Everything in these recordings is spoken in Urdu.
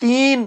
3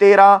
13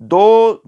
2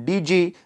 DG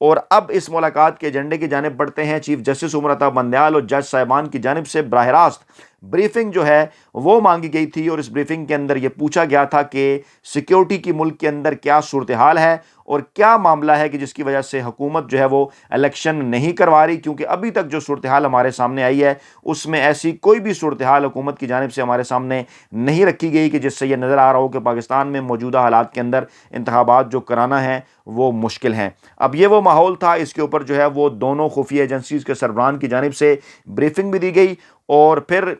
اور اب اس ملاقات کے ایجنڈے کی جانب بڑھتے ہیں۔ چیف جسٹس عمر عطا بندیال اور جج صاحبان کی جانب سے براہ راست بریفنگ جو ہے وہ مانگی گئی تھی، اور اس بریفنگ کے اندر یہ پوچھا گیا تھا کہ سیکیورٹی کی ملک کے اندر کیا صورتحال ہے اور کیا معاملہ ہے کہ جس کی وجہ سے حکومت جو ہے وہ الیکشن نہیں کروا رہی، کیونکہ ابھی تک جو صورتحال ہمارے سامنے آئی ہے اس میں ایسی کوئی بھی صورتحال حکومت کی جانب سے ہمارے سامنے نہیں رکھی گئی کہ جس سے یہ نظر آ رہا ہو کہ پاکستان میں موجودہ حالات کے اندر انتخابات جو کرانا ہے وہ مشکل ہیں۔ اب یہ وہ ماحول تھا، اس کے اوپر جو ہے وہ دونوں خفیہ ایجنسیز کے سربراہان کی جانب سے بریفنگ بھی دی گئی، اور پھر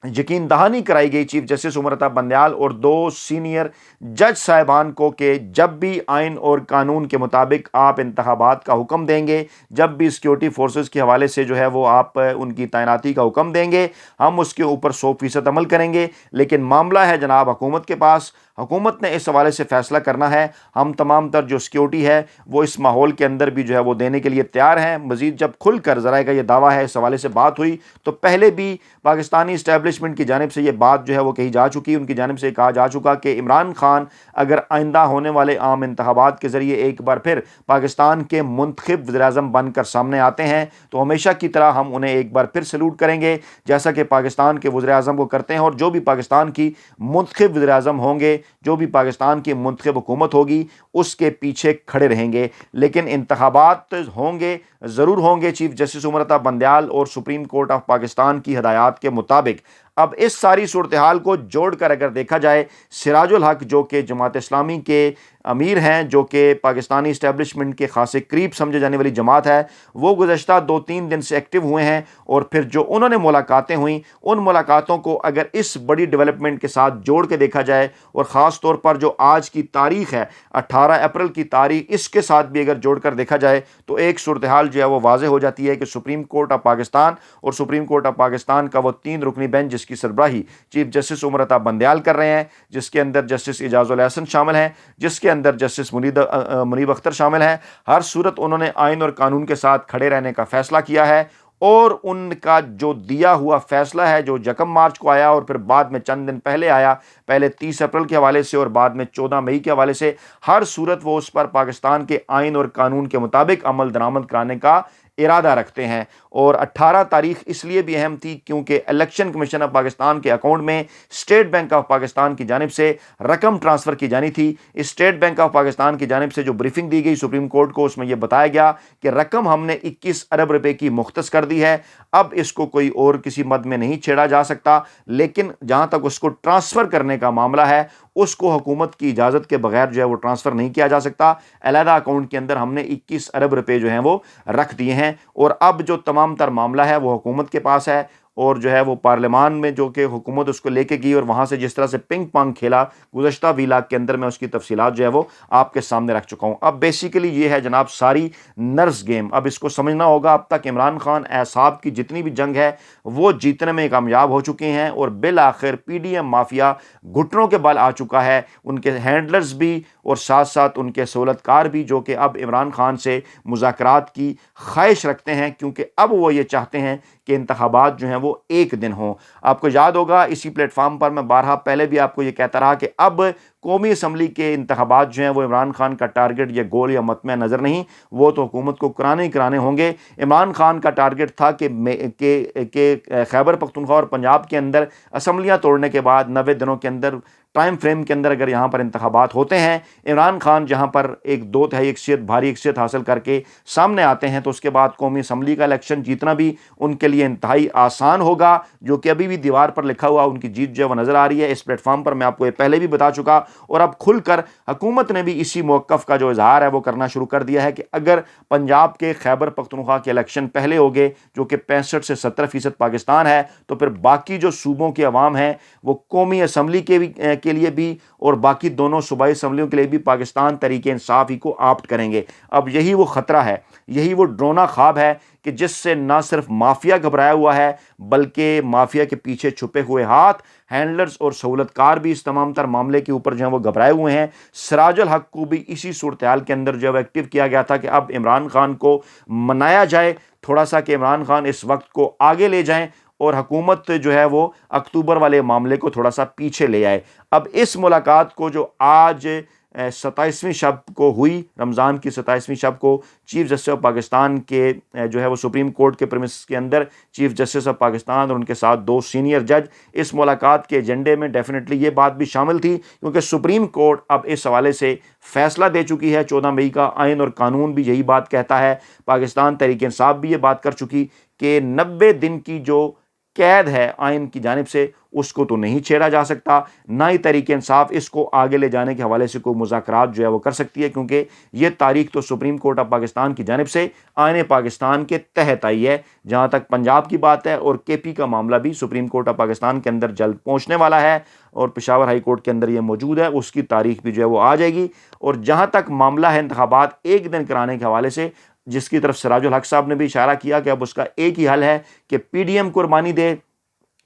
یقین دہانی کرائی گئی چیف جسٹس عمر عطا بندیال اور دو سینئر جج صاحبان کو کہ جب بھی آئین اور قانون کے مطابق آپ انتخابات کا حکم دیں گے، جب بھی سیکیورٹی فورسز کے حوالے سے جو ہے وہ آپ ان کی تعیناتی کا حکم دیں گے، ہم اس کے اوپر 100% عمل کریں گے، لیکن معاملہ ہے جناب حکومت کے پاس، حکومت نے اس حوالے سے فیصلہ کرنا ہے۔ ہم تمام تر جو سیکیورٹی ہے وہ اس ماحول کے اندر بھی جو ہے وہ دینے کے لیے تیار ہیں۔ مزید جب کھل کر ذرائع کا یہ دعویٰ ہے اس حوالے سے بات ہوئی تو پہلے بھی پاکستانی اسٹیبلشمنٹ کی جانب سے یہ بات جو ہے وہ کہی جا چکی، ان کی جانب سے کہا جا چکا کہ عمران خان اگر آئندہ ہونے والے عام انتخابات کے ذریعے ایک بار پھر پاکستان کے منتخب وزیر اعظم بن کر سامنے آتے ہیں تو ہمیشہ کی طرح ہم انہیں ایک بار پھر سلوٹ کریں گے، جیسا کہ پاکستان کے وزیر اعظم کو کرتے ہیں، اور جو بھی پاکستان کی منتخب وزیر اعظم ہوں گے، جو بھی پاکستان کی منتخب حکومت ہوگی، اس کے پیچھے کھڑے رہیں گے۔ لیکن انتخابات ہوں گے، ضرور ہوں گے چیف جسٹس عمر عطا بندیال اور سپریم کورٹ آف پاکستان کی ہدایات کے مطابق۔ اب اس ساری صورتحال کو جوڑ کر اگر دیکھا جائے، سراج الحق جو کہ جماعت اسلامی کے امیر ہیں، جو کہ پاکستانی اسٹیبلشمنٹ کے خاصے قریب سمجھے جانے والی جماعت ہے، وہ گزشتہ 2-3 دن سے ایکٹیو ہوئے ہیں، اور پھر جو انہوں نے ملاقاتیں ہوئیں ان ملاقاتوں کو اگر اس بڑی ڈیولپمنٹ کے ساتھ جوڑ کے دیکھا جائے، اور خاص طور پر جو آج کی تاریخ ہے 18 اپریل کی تاریخ، اس کے ساتھ بھی اگر جوڑ کر دیکھا جائے تو ایک صورتحال جو ہے وہ واضح ہو جاتی ہے کہ سپریم کورٹ آف پاکستان اور سپریم کورٹ آف پاکستان کا وہ 3 رکنی بینچ جس کی سربراہی چیف جسٹس عمر عطا بندیال کر رہے ہیں، جس کے اندر جسٹس اعجاز الحسن شامل ہیں، جس کے اندر جسٹس منیب اختر شامل ہیں، ہر صورت انہوں نے آئین اور قانون کے ساتھ کھڑے رہنے کا فیصلہ کیا ہے، اور ان کا جو دیا ہوا فیصلہ ہے جو 1 مارچ کو آیا اور پھر بعد میں چند دن پہلے آیا، پہلے 30 اپریل کے حوالے سے اور بعد میں 14 مئی کے حوالے سے، ہر صورت وہ اس پر پاکستان کے آئین اور قانون کے مطابق عمل درآمد کرانے کا ارادہ رکھتے ہیں۔ اور 18 تاریخ اس لیے بھی اہم تھی کیونکہ الیکشن کمیشن آف پاکستان کے اکاؤنٹ میں اسٹیٹ بینک آف پاکستان کی جانب سے رقم ٹرانسفر کی جانی تھی۔ اسٹیٹ بینک آف پاکستان کی جانب سے جو بریفنگ دی گئی سپریم کورٹ کو، اس میں یہ بتایا گیا کہ رقم ہم نے 21 ارب روپے کی مختص کر دی ہے، اب اس کو کوئی اور کسی مد میں نہیں چھیڑا جا سکتا، لیکن جہاں تک اس کو ٹرانسفر کرنے کا معاملہ ہے اس کو حکومت کی اجازت کے بغیر جو ہے وہ ٹرانسفر نہیں کیا جا سکتا۔ علیحدہ اکاؤنٹ کے اندر ہم نے 21 ارب روپے جو ہیں وہ رکھ دیے ہیں، اور اب جو تمام تر معاملہ ہے وہ حکومت کے پاس ہے، اور جو ہے وہ پارلیمان میں جو کہ حکومت اس کو لے کے گئی اور وہاں سے جس طرح سے پنگ پانگ کھیلا گزشتہ ویلاگ کے اندر، میں اس کی تفصیلات جو ہے وہ آپ کے سامنے رکھ چکا ہوں۔ اب بیسیکلی یہ ہے جناب ساری نرس گیم، اب اس کو سمجھنا ہوگا۔ اب تک عمران خان اعصاب کی جتنی بھی جنگ ہے وہ جیتنے میں کامیاب ہو چکے ہیں، اور بالآخر پی ڈی ایم مافیا گھٹنوں کے بل آ چکا ہے، ان کے ہینڈلرز بھی اور ساتھ ساتھ ان کے سہولت کار بھی، جو کہ اب عمران خان سے مذاکرات کی خواہش رکھتے ہیں، کیونکہ اب وہ یہ چاہتے ہیں کہ انتخابات جو ہیں وہ ایک دن ہوں۔ آپ کو یاد ہوگا اسی پلیٹ فارم پر میں بارہا پہلے بھی آپ کو یہ کہتا رہا کہ اب قومی اسمبلی کے انتخابات جو ہیں وہ عمران خان کا ٹارگٹ یا گول یا مطمع نظر نہیں، وہ تو حکومت کو کرانے ہوں گے۔ عمران خان کا ٹارگٹ تھا کہ خیبر پختونخوا اور پنجاب کے اندر اسمبلیاں توڑنے کے بعد 90 دنوں کے اندر ٹائم فریم کے اندر اگر یہاں پر انتخابات ہوتے ہیں، عمران خان جہاں پر ایک 2/3 اکثریت بھاری اکثریت حاصل کر کے سامنے آتے ہیں، تو اس کے بعد قومی اسمبلی کا الیکشن جیتنا بھی ان کے لیے انتہائی آسان ہوگا، جو کہ ابھی بھی دیوار پر لکھا ہوا ان کی جیت جو ہے وہ نظر آ رہی ہے۔ اس پلیٹ فارم پر میں آپ کو یہ پہلے بھی بتا چکا، اور اب کھل کر حکومت نے بھی اسی موقف کا جو اظہار ہے وہ کرنا شروع کر دیا ہے کہ اگر پنجاب کے خیبر پختونخوا کے الیکشن پہلے ہو گئے، جو کہ 65 سے 70% پاکستان ہے، تو پھر باقی جو صوبوں کے عوام ہیں وہ قومی اسمبلی کے لیے بھی اور باقی دونوں صوبائی اسمبلیوں کے لیے بھی پاکستان تحریک انصاف ہی کو آپٹ کریں گے۔ اب یہی وہ خطرہ ہے، یہی وہ ڈرونا خواب ہے کہ جس سے نہ صرف مافیا گھبرایا ہوا ہے بلکہ مافیا کے پیچھے چھپے ہوئے ہاتھ، ہینڈلرز اور سہولت کار بھی اس تمام تر معاملے کے اوپر جو ہیں وہ گھبرائے ہوئے ہیں۔ سراج الحق کو بھی اسی صورتحال کے اندر جو ہے وہ ایکٹیو کیا گیا تھا کہ اب عمران خان کو منایا جائے تھوڑا سا، کہ عمران خان اس وقت کو آگے لے جائیں اور حکومت جو ہے وہ اکتوبر والے معاملے کو تھوڑا سا پیچھے لے آئے۔ اب اس ملاقات کو جو آج 27ویں شب کو ہوئی، رمضان کی 27ویں شب کو چیف جسٹس آف پاکستان کے جو ہے وہ سپریم کورٹ کے پریمسز کے اندر چیف جسٹس آف پاکستان اور ان کے ساتھ 2 سینئر جج، اس ملاقات کے ایجنڈے میں ڈیفینیٹلی یہ بات بھی شامل تھی کیونکہ سپریم کورٹ اب اس حوالے سے فیصلہ دے چکی ہے 14 مئی کا، آئین اور قانون بھی یہی بات کہتا ہے، پاکستان تحریک انصاف بھی یہ بات کر چکی کہ 90 دن کی جو قید ہے آئین کی جانب سے اس کو تو نہیں چھیڑا جا سکتا، نہ ہی تحریک انصاف اس کو آگے لے جانے کے حوالے سے کوئی مذاکرات جو ہے وہ کر سکتی ہے، کیونکہ یہ تاریخ تو سپریم کورٹ آف پاکستان کی جانب سے آئین پاکستان کے تحت آئی ہے۔ جہاں تک پنجاب کی بات ہے اور کے پی کا معاملہ بھی سپریم کورٹ آف پاکستان کے اندر جلد پہنچنے والا ہے اور پشاور ہائی کورٹ کے اندر یہ موجود ہے، اس کی تاریخ بھی جو ہے وہ آ جائے گی۔ اور جہاں تک معاملہ ہے انتخابات ایک دن کرانے کے حوالے سے، جس کی طرف سراج الحق صاحب نے بھی اشارہ کیا کہ اب اس کا ایک ہی حل ہے کہ پی ڈی ایم قربانی دے،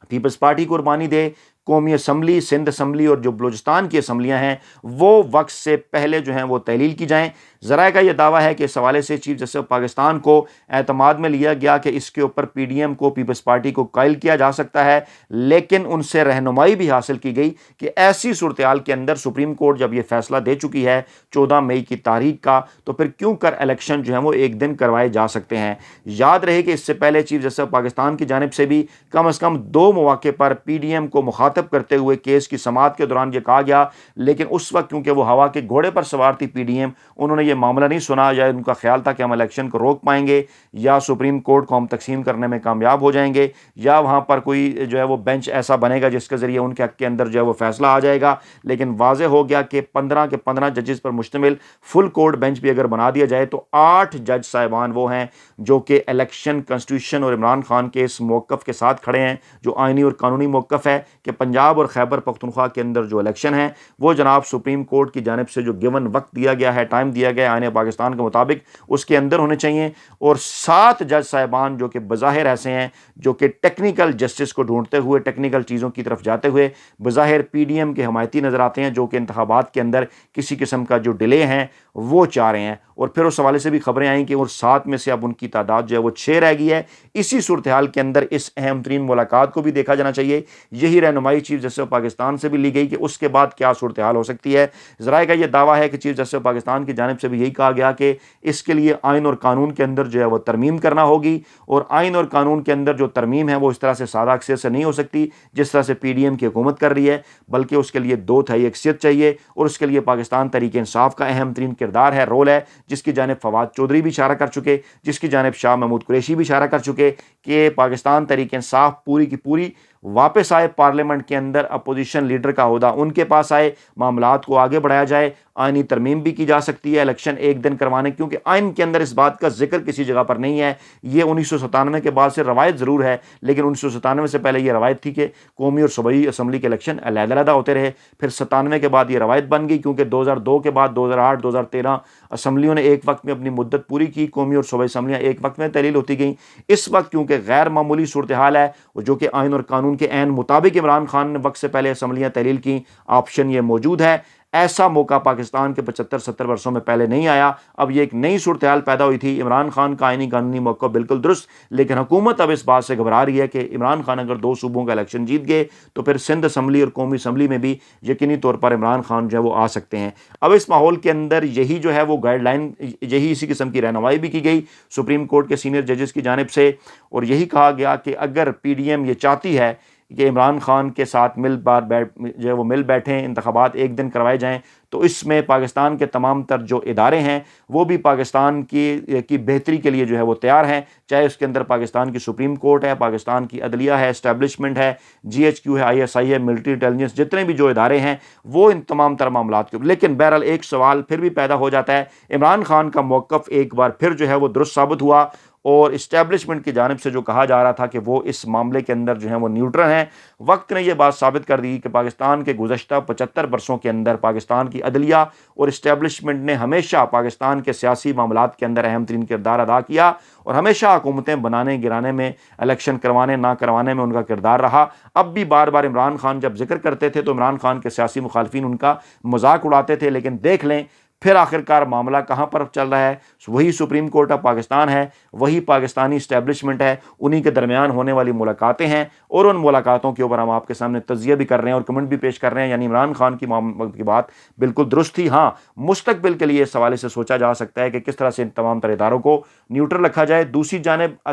پیپلز پارٹی قربانی دے، قومی اسمبلی، سندھ اسمبلی اور جو بلوچستان کی اسمبلیاں ہیں وہ وقت سے پہلے جو ہیں وہ تحلیل کی جائیں۔ ذرائع کا یہ دعویٰ ہے کہ اس حوالے سے چیف جسٹس آف پاکستان کو اعتماد میں لیا گیا کہ اس کے اوپر پی ڈی ایم کو، پیپلز پارٹی کو قائل کیا جا سکتا ہے، لیکن ان سے رہنمائی بھی حاصل کی گئی کہ ایسی صورتحال کے اندر سپریم کورٹ جب یہ فیصلہ دے چکی ہے 14 مئی کی تاریخ کا، تو پھر کیوں کر الیکشن جو ہیں وہ ایک دن کروائے جا سکتے ہیں۔ یاد رہے کہ اس سے پہلے چیف جسٹس آف پاکستان کی جانب سے بھی کم از کم 2 مواقع پر پی ڈی ایم کو مخاطب کرتے ہوئے کیس کی سماعت کے دوران یہ کہا گیا، لیکن اس وقت کیونکہ وہ ہوا کے گھوڑے پر سوار تھی پی ڈی ایم، انہوں نے یہ معاملہ نہیں سنا، یا ان کا خیال تھا کہ ہم الیکشن کو روک پائیں گے، یا سپریم کورٹ کو ہم تقسیم کرنے میں کامیاب ہو جائیں گے، یا وہاں پر کوئی جو ہے وہ بینچ ایسا بنے گا جس کے ذریعے ان کے حق کے اندر جو ہے وہ فیصلہ آ جائے گا۔ لیکن واضح ہو گیا کہ 15 کے 15 ججز پر مشتمل فل کورٹ بینچ بھی اگر بنا دیا جائے تو 8 جج صاحبان وہ ہیں جو کہ الیکشن، کنسٹیٹیوشن اور عمران خان کے اس موقف کے ساتھ کھڑے ہیں جو آئینی اور قانونی موقف ہے کہ پنجاب اور خیبر پختونخوا کے اندر جو الیکشن ہے وہ جناب سپریم کورٹ کی جانب سے جو گیون وقت دیا گیا ہے، ٹائم دیا گیا ہے آئین پاکستان کے مطابق، اس کے اندر ہونے چاہیے۔ اور 7 جج صاحبان جو کہ بظاہر ایسے ہیں جو کہ ٹیکنیکل جسٹس کو ڈھونڈتے ہوئے، ٹیکنیکل چیزوں کی طرف جاتے ہوئے بظاہر پی ڈی ایم کے حمایتی نظر آتے ہیں، جو کہ انتخابات کے اندر کسی قسم کا جو ڈیلے ہیں وہ چاہ رہے ہیں۔ اور پھر اس حوالے سے بھی خبریں آئیں کہ وہ 7 میں سے اب ان کی تعداد جو ہے وہ 6 رہ گئی ہے۔ اسی صورتحال کے اندر اس اہم ترین ملاقات کو بھی دیکھا جانا چاہیے، یہی رہنمائی چیف جسٹس آف پاکستان سے بھی لی گئی کہ اس کے بعد کیا صورتحال ہو سکتی ہے۔ ذرائع کا یہ دعویٰ ہے کہ چیف جسٹس آف پاکستان کی جانب سے بھی یہی کہا گیا کہ اس کے لیے آئین اور قانون کے اندر جو ہے وہ ترمیم کرنا ہوگی، اور آئین اور قانون کے اندر جو ترمیم ہے وہ اس طرح سے سادہ اکثریت سے نہیں ہو سکتی جس طرح سے پی ڈی ایم کی حکومت کر رہی ہے، بلکہ اس کے لیے 2/3 اکثریت چاہیے، اور اس کے لیے پاکستان تحریک انصاف کا اہم ترین کردار ہے، رول ہے، جس کی جانب فواد چودھری بھی اشارہ کر چکے، جس کی جانب شاہ محمود قریشی بھی اشارہ کر چکے کہ پاکستان تحریک انصاف پوری کی پوری واپس آئے پارلیمنٹ کے اندر، اپوزیشن لیڈر کا عہدہ ان کے پاس آئے، معاملات کو آگے بڑھایا جائے، آئینی ترمیم بھی کی جا سکتی ہے الیکشن ایک دن کروانے، کیونکہ آئین کے اندر اس بات کا ذکر کسی جگہ پر نہیں ہے۔ یہ 1997 کے بعد سے روایت ضرور ہے، لیکن 1997 سے پہلے یہ روایت تھی کہ قومی اور صوبائی اسمبلی کے الیکشن علیحدہ علیحدہ ہوتے رہے، پھر 97 کے بعد یہ روایت بن گئی، کیونکہ 2002 کے بعد 2008 2013 اسمبلیوں نے ایک وقت میں اپنی مدت پوری کی، قومی اور صوبائی اسمبلیاں ایک وقت میں تحلیل ہوتی گئیں۔ اس وقت کیونکہ غیر معمولی صورتحال ہے، جو کہ آئین اور قانون کے عین مطابق عمران خان نے وقت سے پہلے اسمبلیاں تحلیل کی، آپشن یہ موجود ہے۔ ایسا موقع پاکستان کے 75-70 برسوں میں پہلے نہیں آیا۔ اب یہ ایک نئی صورتحال پیدا ہوئی تھی، عمران خان کا آئینی قانونی موقع بالکل درست، لیکن حکومت اب اس بات سے گھبرا رہی ہے کہ عمران خان اگر 2 صوبوں کا الیکشن جیت گئے تو پھر سندھ اسمبلی اور قومی اسمبلی میں بھی یقینی طور پر عمران خان جو ہے وہ آ سکتے ہیں۔ اب اس ماحول کے اندر یہی جو ہے وہ گائیڈ لائن، یہی اسی قسم کی رہنمائی بھی کی گئی سپریم کورٹ کے سینئر ججز کی جانب سے، اور یہی کہا گیا کہ اگر پی ڈی ایم یہ چاہتی ہے کہ عمران خان کے ساتھ جو ہے وہ مل بیٹھیں، انتخابات ایک دن کروائے جائیں، تو اس میں پاکستان کے تمام تر جو ادارے ہیں وہ بھی پاکستان کی بہتری کے لیے جو ہے وہ تیار ہیں، چاہے اس کے اندر پاکستان کی سپریم کورٹ ہے، پاکستان کی عدلیہ ہے، اسٹیبلشمنٹ ہے، جی ایچ کیو ہے، آئی ایس آئی ہے، ملٹری انٹیلیجنس، جتنے بھی جو ادارے ہیں وہ ان تمام تر معاملات کے اوپر۔ لیکن بہرحال ایک سوال پھر بھی پیدا ہو جاتا ہے، عمران خان کا موقف ایک بار پھر جو ہے وہ درست ثابت ہوا، اور اسٹیبلشمنٹ کی جانب سے جو کہا جا رہا تھا کہ وہ اس معاملے کے اندر جو ہے وہ نیوٹرل ہیں، وقت نے یہ بات ثابت کر دی کہ پاکستان کے گزشتہ 75 برسوں کے اندر پاکستان کی عدلیہ اور اسٹیبلشمنٹ نے ہمیشہ پاکستان کے سیاسی معاملات کے اندر اہم ترین کردار ادا کیا، اور ہمیشہ حکومتیں بنانے گرانے میں، الیکشن کروانے نہ کروانے میں ان کا کردار رہا۔ اب بھی بار بار عمران خان جب ذکر کرتے تھے تو عمران خان کے سیاسی مخالفین ان کا مذاق اڑاتے تھے، لیکن دیکھ لیں پھر آخرکار معاملہ کہاں پر چل رہا ہے؟ وہی سپریم کورٹ آف پاکستان ہے، وہی پاکستانی اسٹیبلشمنٹ ہے، انہی کے درمیان ہونے والی ملاقاتیں ہیں، اور ان ملاقاتوں کے اوپر ہم آپ کے سامنے تجزیہ بھی کر رہے ہیں اور کمنٹ بھی پیش کر رہے ہیں۔ یعنی عمران خان کی بات بالکل درست تھی۔ ہاں، مستقبل کے لیے اس حوالے سے سوچا جا سکتا ہے کہ کس طرح سے ان تمام تر اداروں کو نیوٹرل رکھا جائے۔ دوسری جانب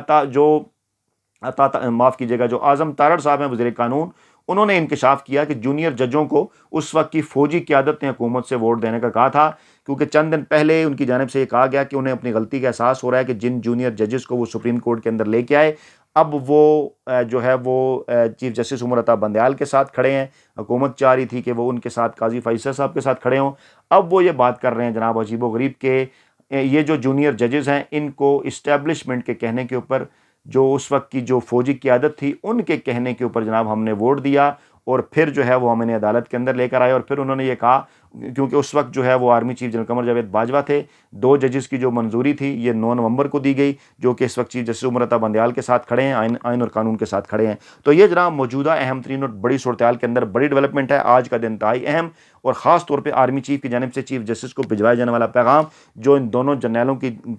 معاف کیجیے گا، جو اعظم تارڑ صاحب ہیں وزیر قانون، انہوں نے انکشاف کیا کہ جونیئر ججوں کو اس وقت کی فوجی قیادت نے حکومت سے ووٹ دینے کا کہا تھا، کیونکہ چند دن پہلے ان کی جانب سے یہ کہا گیا کہ انہیں اپنی غلطی کا احساس ہو رہا ہے کہ جن جونیئر ججز کو وہ سپریم کورٹ کے اندر لے کے آئے، اب وہ جو ہے وہ چیف جسٹس عمر عطا بندیال کے ساتھ کھڑے ہیں۔ حکومت چاہ رہی تھی کہ وہ ان کے ساتھ قاضی فیصل صاحب کے ساتھ کھڑے ہوں، اب وہ یہ بات کر رہے ہیں جناب عجیب و غریب کہ یہ جو جونیئر ججز ہیں ان کو اسٹیبلشمنٹ کے کہنے کے اوپر، جو اس وقت کی جو فوجی قیادت تھی ان کے کہنے کے اوپر جناب ہم نے ووٹ دیا، اور پھر جو ہے وہ ہم انہیں عدالت کے اندر لے کر آئے، اور پھر انہوں نے یہ کہا، کیونکہ اس وقت جو ہے وہ army chief general Qamar Javed Bajwa تھے، 2 ججز کی جو منظوری تھی یہ 9 نومبر کو دی گئی، جو کہ اس وقت چیف جسٹس عمر عطا بندیال کے ساتھ کھڑے ہیں، آئین اور قانون کے ساتھ کھڑے ہیں۔ تو یہ جناب موجودہ اہم ترین اور بڑی صورتحال کے اندر بڑی ڈیولپمنٹ ہے۔ آج کا دن انتہائی اہم، اور خاص طور پہ آرمی چیف کی جانب سے چیف جسٹس کو بھجوایا جانے والا پیغام جو ان دونوں جرنیلوں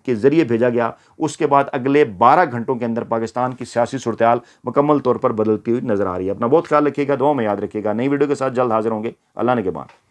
کے ذریعے بھیجا گیا، اس کے بعد اگلے 12 گھنٹوں کے اندر پاکستان کی سیاسی صورتحال مکمل طور پر بدلتی ہوئی نظر آ رہی ہے۔ اپنا بہت خیال رکھیے گا، دعاؤں میں یاد رکھیے گا۔ نئی ویڈیو کے ساتھ جلد حاضر ہوں گے۔ اللہ نے کے بعد۔